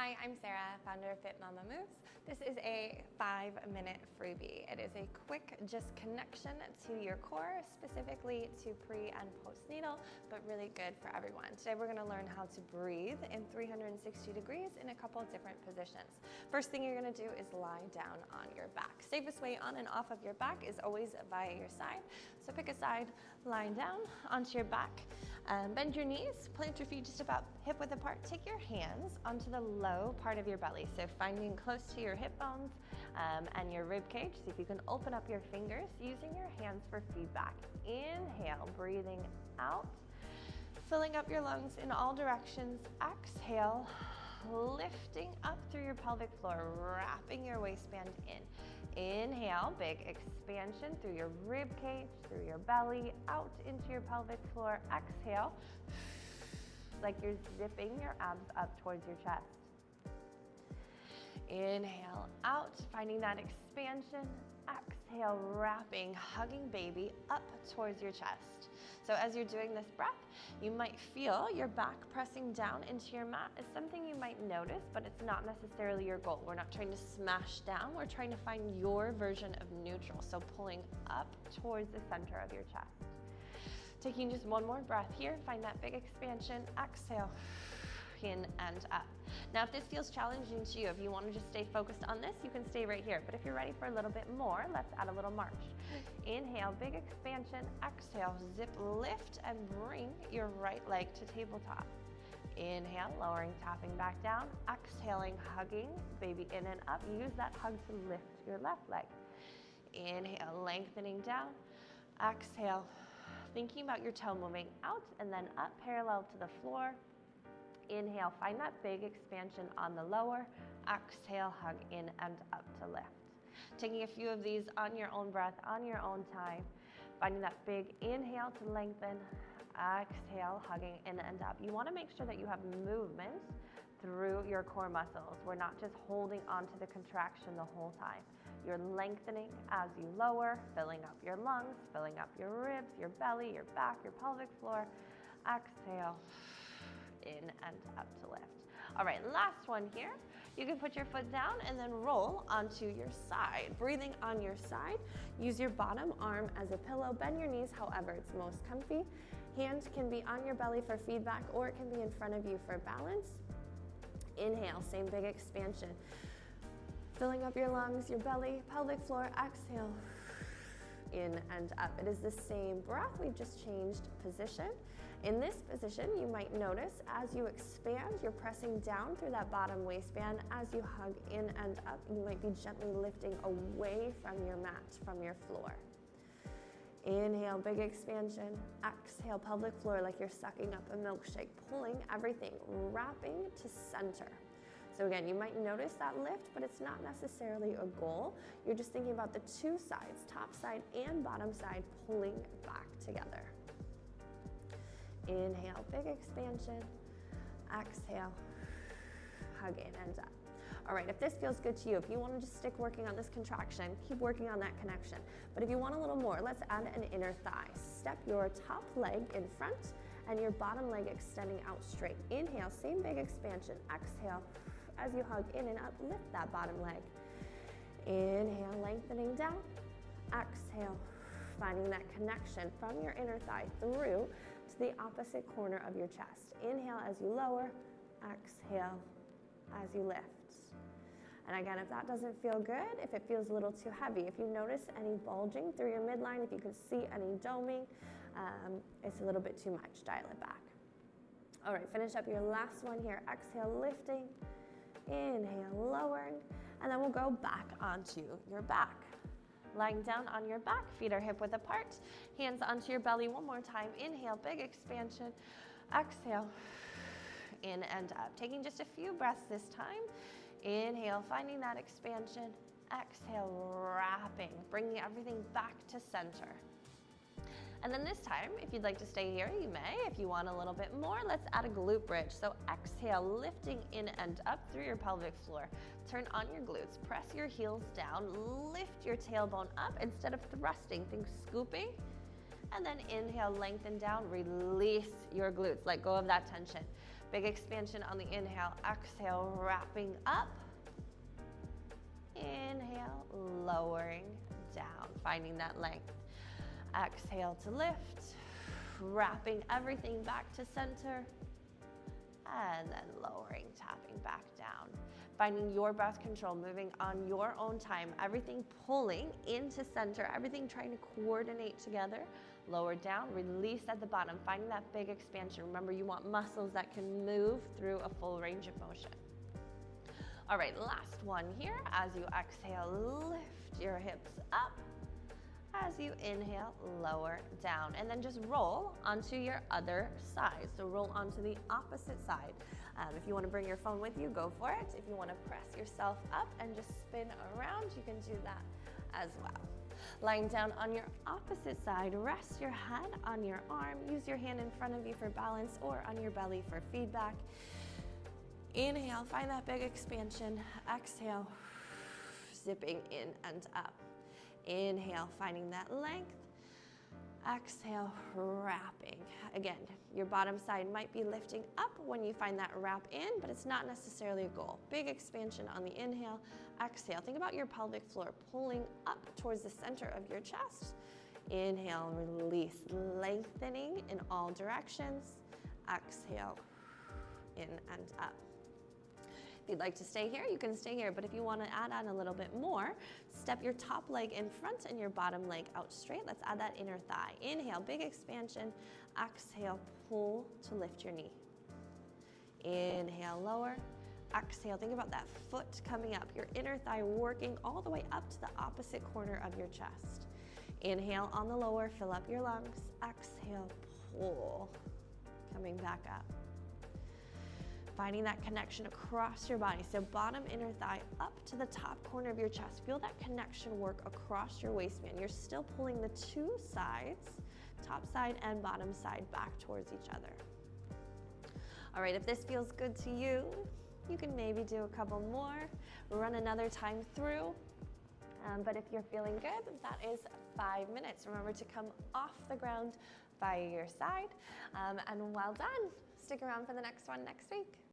Hi, I'm Sarah, founder of Fit Mama Moves. This is a 5-minute freebie. It is a quick just connection to your core, specifically to pre and postnatal, but really good for everyone. Today we're gonna learn how to breathe in 360 degrees in a couple of different positions. First thing you're gonna do is lie down on your back. Safest way on and off of your back is always via your side. So pick a side, lying down onto your back. Bend your knees, plant your feet just about hip width apart. Take your hands onto the low part of your belly, so finding close to your hip bones and your rib cage. See if you can open up your fingers using your hands for feedback. Inhale, breathing out, filling up your lungs in all directions. Exhale, lifting up through your pelvic floor, wrapping your waistband in. Inhale, big expansion through your rib cage, through your belly, out into your pelvic floor. Exhale, like you're zipping your abs up towards your chest. Inhale out, finding that expansion. Exhale, wrapping, hugging baby up towards your chest. So as you're doing this breath, you might feel your back pressing down into your mat. It's something you might notice, but it's not necessarily your goal. We're not trying to smash down. We're trying to find your version of neutral. So pulling up towards the center of your chest. Taking just one more breath here, find that big expansion. Exhale, in and up. Now, if this feels challenging to you, if you want to just stay focused on this, you can stay right here. But if you're ready for a little bit more, let's add a little march. Inhale, big expansion. Exhale, zip, lift, and bring your right leg to tabletop. Inhale, lowering, tapping back down. Exhaling, hugging, baby in and up. Use that hug to lift your left leg. Inhale, lengthening down. Exhale, thinking about your toe moving out and then up parallel to the floor. Inhale, find that big expansion on the lower. Exhale, hug in and up to lift. Taking a few of these on your own breath, on your own time. Finding that big inhale to lengthen. Exhale, hugging in and up. You want to make sure that you have movement through your core muscles. We're not just holding onto the contraction the whole time. You're lengthening as you lower, filling up your lungs, filling up your ribs, your belly, your back, your pelvic floor. Exhale, in and up to lift. All right, last one here. You can put your foot down and then roll onto your side. Breathing on your side, use your bottom arm as a pillow. Bend your knees however it's most comfy. Hand can be on your belly for feedback or it can be in front of you for balance. Inhale, same big expansion. Filling up your lungs, your belly, pelvic floor. Exhale, in and up. It is the same breath, we've just changed position. In this position, you might notice as you expand, you're pressing down through that bottom waistband. As you hug in and up, you might be gently lifting away from your mat, from your floor. Inhale, big expansion. Exhale, pelvic floor like you're sucking up a milkshake, pulling everything, wrapping to center. So again, you might notice that lift, but it's not necessarily a goal. You're just thinking about the two sides, top side and bottom side, pulling back together. Inhale, big expansion. Exhale, hug in and up. All right, if this feels good to you, if you want to just stick working on this contraction, keep working on that connection. But if you want a little more, let's add an inner thigh. Step your top leg in front and your bottom leg extending out straight. Inhale, same big expansion. Exhale, as you hug in and up, lift that bottom leg. Inhale, lengthening down. Exhale, finding that connection from your inner thigh through to the opposite corner of your chest. Inhale as you lower. Exhale as you lift. And again, if that doesn't feel good, if it feels a little too heavy, if you notice any bulging through your midline, if you can see any doming, it's a little bit too much, dial it back. All right, finish up your last one here. Exhale, lifting. Inhale, lowering. And then we'll go back onto your back. Lying down on your back, feet are hip width apart. Hands onto your belly one more time. Inhale, big expansion. Exhale, in and up. Taking just a few breaths this time. Inhale, finding that expansion. Exhale, wrapping, bringing everything back to center. And then this time, if you'd like to stay here, you may. If you want a little bit more, let's add a glute bridge. So exhale, lifting in and up through your pelvic floor. Turn on your glutes, press your heels down, lift your tailbone up instead of thrusting, think scooping. And then inhale, lengthen down, release your glutes, let go of that tension. Big expansion on the inhale, exhale, wrapping up. Inhale, lowering down, finding that length. Exhale to lift, wrapping everything back to center, and then lowering, tapping back down. Finding your breath control, moving on your own time, everything pulling into center, everything trying to coordinate together. Lower down, release at the bottom, finding that big expansion. Remember, you want muscles that can move through a full range of motion. All right, last one here. As you exhale, lift your hips up. As you inhale, lower down, and then just roll onto your other side. So roll onto the opposite side. If you want to bring your phone with you, go for it. If you want to press yourself up and just spin around, you can do that as well. Lying down on your opposite side, rest your head on your arm. Use your hand in front of you for balance or on your belly for feedback. Inhale, find that big expansion. Exhale, zipping in and up. Inhale, finding that length. Exhale, wrapping. Again, your bottom side might be lifting up when you find that wrap in, but it's not necessarily a goal. Big expansion on the inhale. Exhale, think about your pelvic floor pulling up towards the center of your chest. Inhale, release, lengthening in all directions. Exhale, in and up. If you'd like to stay here, you can stay here, but if you want to add on a little bit more, step your top leg in front and your bottom leg out straight. Let's add that inner thigh. Inhale, big expansion. Exhale, pull to lift your knee. Inhale, lower. Exhale, think about that foot coming up, your inner thigh working all the way up to the opposite corner of your chest. Inhale on the lower, fill up your lungs. Exhale, pull, coming back up. Finding that connection across your body. So bottom inner thigh up to the top corner of your chest. Feel that connection work across your waistband. You're still pulling the two sides, top side and bottom side, back towards each other. All right, if this feels good to you, you can maybe do a couple more, run another time through. But if you're feeling good, that is 5 minutes. Remember to come off the ground by your side. And well done. Stick around for the next one next week.